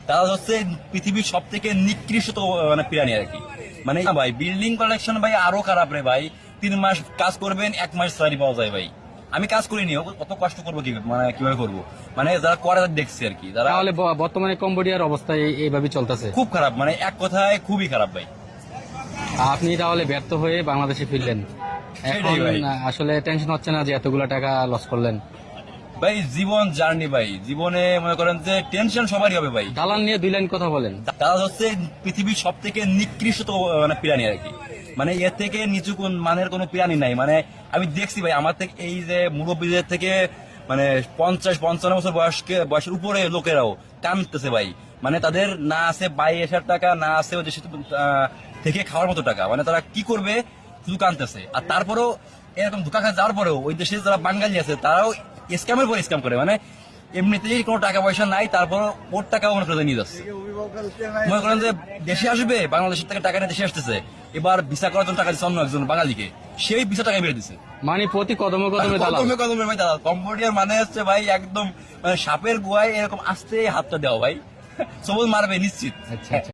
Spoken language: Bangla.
তারা হচ্ছে পৃথিবীর সব থেকে নিকৃষ্ট মানে প্রাণী আর কি। মানে ভাই বিল্ডিং কালেকশন ভাই আরো খারাপ রে ভাই। 3 মাস কাজ করবেন, 1 মাস স্যালারি পাওয়া যায় ভাই। আমি কাজ করিনি, কত কষ্ট করবো কি মানে কিভাবে করবো, মানে যারা করে তাদের দেখছি আর কি। যারা তাহলে বর্তমানে কম্বোডিয়ার অবস্থা এইভাবে চলতেছে। খুব খারাপ, মানে এক কথায় খুবই খারাপ ভাই। আপনি তাহলে ব্যর্থ হয়ে বাংলাদেশে ফিরলেন, এখন সেটাই ভাই। আসলে টেনশন হচ্ছে না যে এতগুলো টাকা লস করলেন? ভাই জীবন জার্নি ভাই, জীবনে মনে করেন যে টেনশন সবারই হবে ভাই। দালাল নিয়ে 2 লাইন কথা বলেন। তারা হচ্ছে পৃথিবীর সব থেকে নিকৃষ্ট মানে প্রাণী আর কি। মানে এর থেকে নিচু কোন মানের কোনো প্রাণী নাই। মানে আমি দেখছি ভাই, আমার থেকে এই যে মুরব্বীদের থেকে মানে 50-55 বছর বয়সের উপরে লোকেরাও কামতেছে ভাই। মানে তাদের না আছে 22,000 টাকা, না আছে ওই দেশে থেকে খাওয়ার মতো টাকা। মানে তারা কি করবে শুধু কানতেছে। আর তারপরেও এরকম ধোকা খা যাওয়ার পরেও ওই দেশে যারা বাঙালি আছে তারাও স্ক্যামের পর স্ক্যাম করে। মানে এমনিতেই কোনো টাকা পয়সা নাই, তারপর ওর টাকাও মনে করে নিয়ে যাচ্ছে। মনে করেন যে দেশে আসবে, বাংলাদেশের থেকে টাকা নিয়ে দেশে আসতেছে, এবার ভিসা করার জন্য টাকা দিচ্ছে অন্য একজন বাঙালিকে, সেই ভিসা টাকা বেড়ে দিচ্ছে। মানে প্রতি কদমে কদমে দালাল। কদমে কদমে ভাই দাদা। কম্বোডিয়ার মানে হচ্ছে ভাই একদম মানে সাপের গুহায় এরকম আস্তে হাতটা দেওয়া ভাই, সবল মারবে নিশ্চিত। আচ্ছা আচ্ছা।